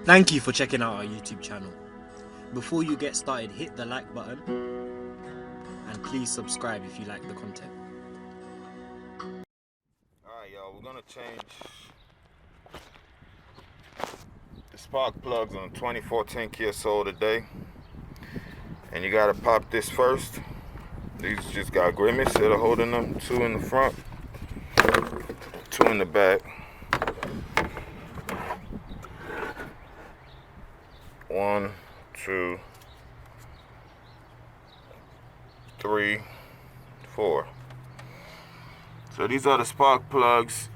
Thank you for checking out our YouTube channel. Before you get started, hit the like button and please subscribe if you like the content. Alright, y'all, we're gonna change the spark plugs on 2014 Kia Soul today. And you gotta pop this first. These just got grimace that are holding them. 2 in the front, 2 in the back. 1, 2, 3, 4. So these are the spark plugs.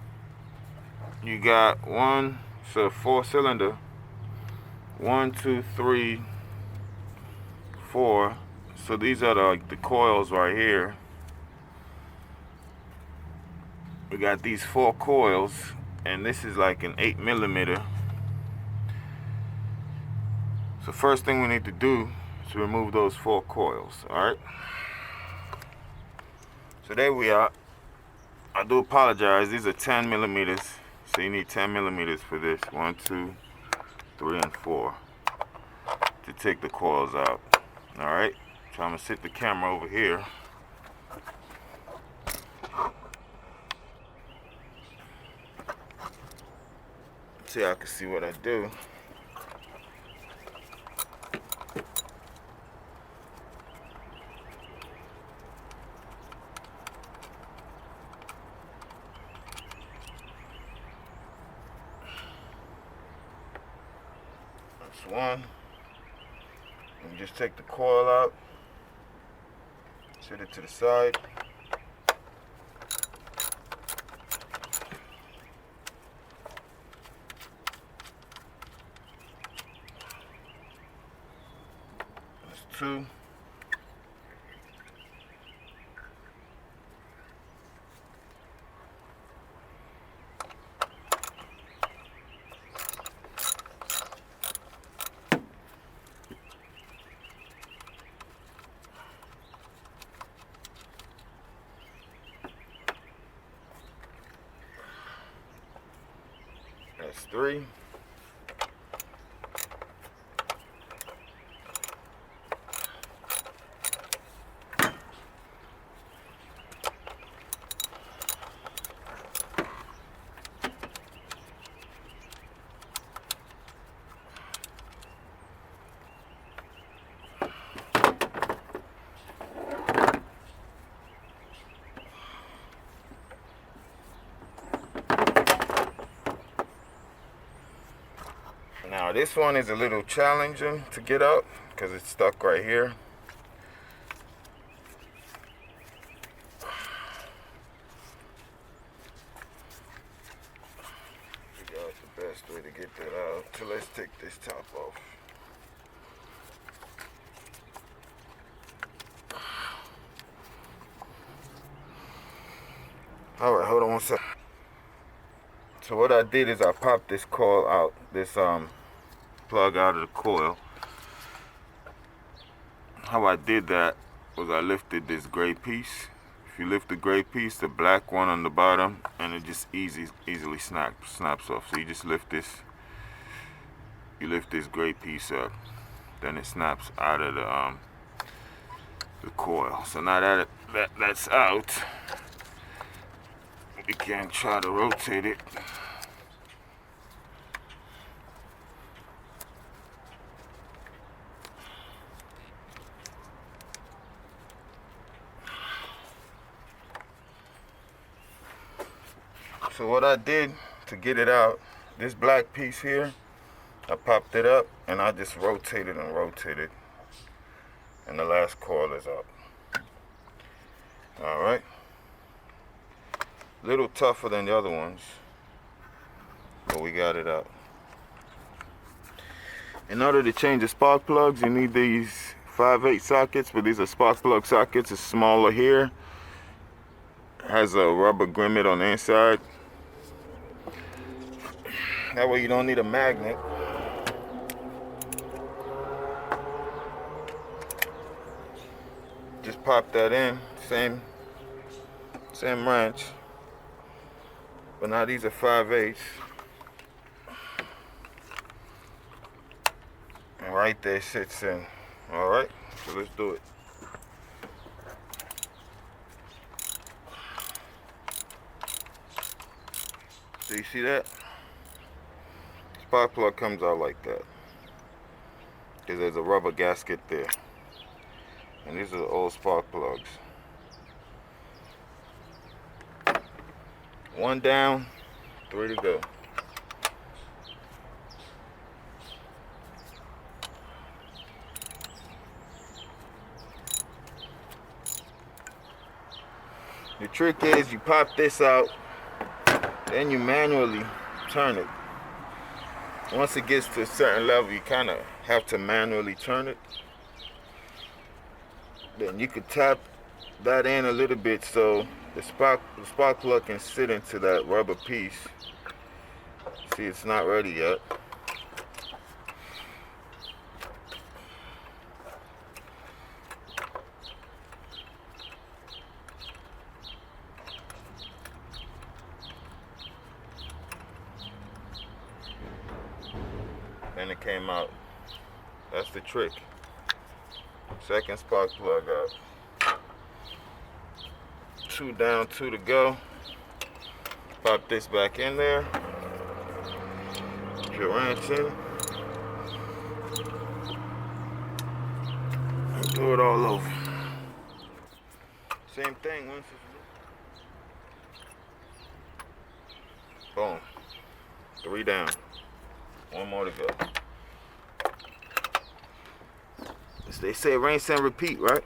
You got one, so 4-cylinder. 1, 2, 3, 4. So these are the coils right here. We got these 4 coils, and this is like an 8mm. So first thing we need to do is remove those 4 coils. Alright, so there we are. I do apologize, these are 10mm, so you need 10mm for this. 1, 2, 3, and 4 to take the coils out. Alright, so I'm gonna sit the camera over here. So y'all can see what I do. That's one. And just take the coil out, set it to the side. That's 2. That's 3. Now this one is a little challenging to get out because it's stuck right here. Figure out the best way to get that out. So let's take this top off. Alright, hold on one second. So what I did is I popped this coil out, this plug out of the coil. How I did that was I lifted this gray piece. If you lift the gray piece, the black one on the bottom, and it just easily snaps off. So you just lift this, gray piece up, then it snaps out of the coil. So now that that's out, we can try to rotate it. So what I did to get it out, this black piece here, I popped it up and I just rotated and rotated, and the last coil is up. Alright, a little tougher than the other ones, but we got it out. In order to change the spark plugs, you need these 5/8 sockets, but these are spark plug sockets. It's smaller here, has a rubber grommet on the inside. That way you don't need a magnet. Just pop that in, same wrench. But now these are 5/8. And right there sits in. Alright, so let's do it. So you see that? Spark plug comes out like that. Because there's a rubber gasket there. And these are the old spark plugs. One down, 3 to go. The trick is you pop this out, then you manually turn it. Once it gets to a certain level, you kind of have to manually turn it. Then you could tap that in a little bit so the spark plug can sit into that rubber piece. See, it's not ready yet. Then it came out. That's the trick. Second spark plug up. 2 down, 2 to go. Pop this back in there. Put your wrench in. And do it all over. Same thing once it's boom. 3 down. 1 more to go. As they say, rinse and repeat, right?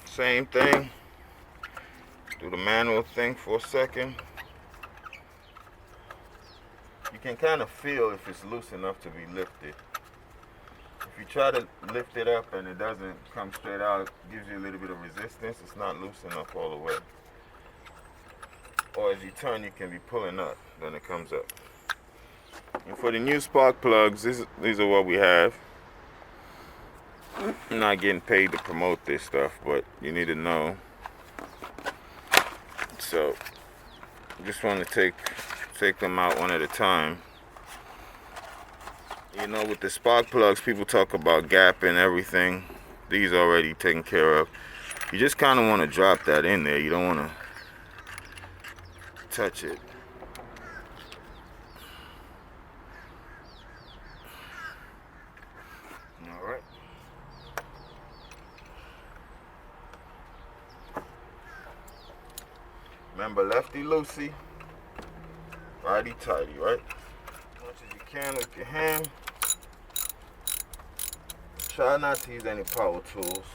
Same thing. Do the manual thing for a second. You can kind of feel if it's loose enough to be lifted. If you try to lift it up and it doesn't come straight out, it gives you a little bit of resistance. It's not loose enough all the way. Or as you turn, you can be pulling up, then it comes up. And for the new spark plugs, these are what we have. I'm not getting paid to promote this stuff, but you need to know. So, just want to take them out one at a time. You know, with the spark plugs, people talk about gap and everything. These are already taken care of. You just kind of want to drop that in there. You don't want to touch it. Alright. Remember, lefty loosey, righty tighty, right? As much as you can with your hand. Try not to use any power tools.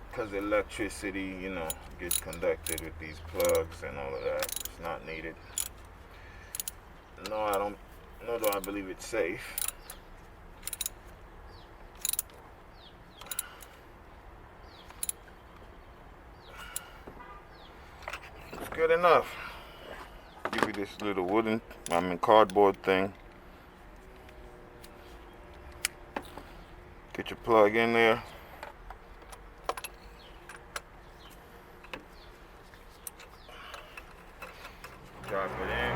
Because electricity, you know, gets conducted with these plugs and all of that. It's not needed. Nor do I believe it's safe. It's good enough. Give you this little cardboard thing. Get your plug in there. Drop it in.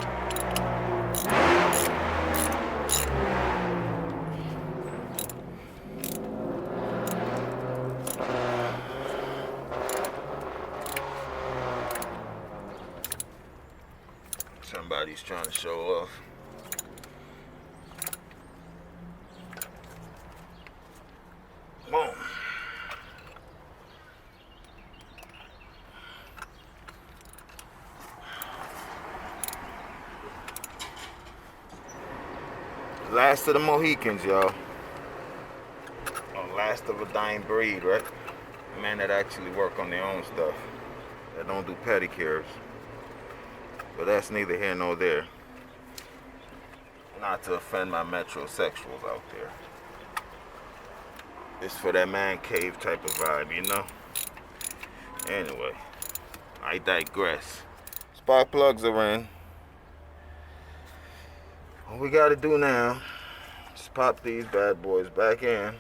Somebody's trying to show off. Boom. Last of the Mohicans, y'all. Or last of a dying breed, right? Men that actually work on their own stuff. That don't do pedicures. But that's neither here nor there. Not to offend my metrosexuals out there. It's for that man cave type of vibe, you know? Anyway, I digress. Spark plugs are in. What we gotta do now is pop these bad boys back in.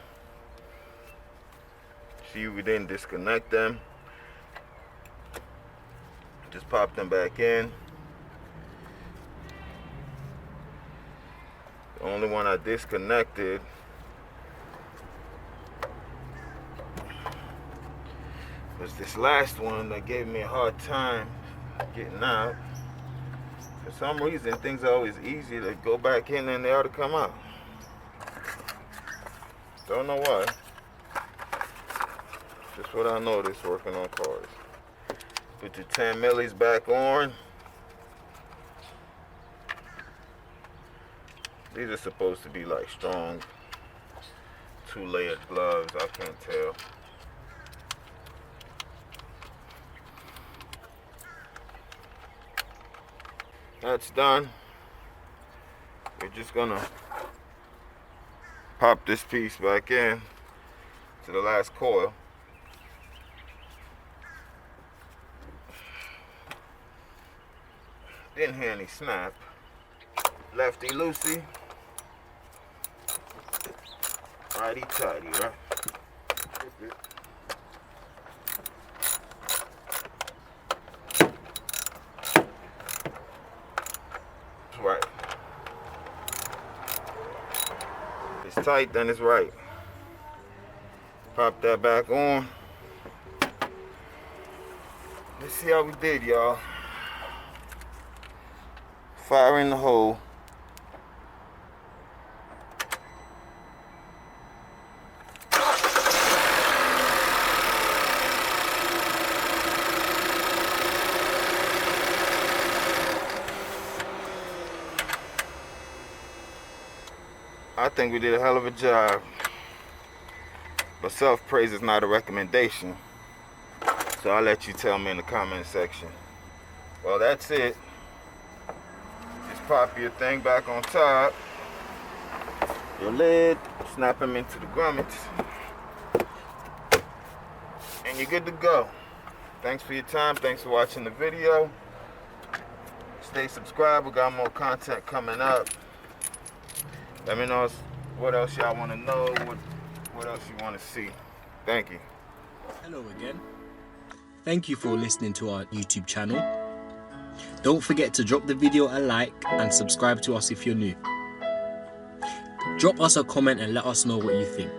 See, we didn't disconnect them. Just pop them back in. The only one I disconnected was this last one that gave me a hard time getting out. For some reason, things are always easy to go back in than they are to come out. Don't know why. Just what I noticed working on cars. Put your 10 millis back on. These are supposed to be like strong 2-layered gloves. I can't tell. That's done. We're just gonna pop this piece back in to the last coil. Didn't hear any snap. Lefty loosey. Righty tighty, right? Right. It's tight, then it's right. Pop that back on. Let's see how we did, y'all. Fire in the hole. I think we did a hell of a job, but self-praise is not a recommendation, so I'll let you tell me in the comment section. Well, that's it. Just pop your thing back on top, your lid, snap them into the grommets, and you're good to go. Thanks for your time. Thanks for watching the video. Stay subscribed. We got more content coming up. Let me know what else y'all want to know, what else you want to see. Thank you. Hello again. Thank you for listening to our YouTube channel. Don't forget to drop the video a like and subscribe to us if you're new. Drop us a comment and let us know what you think.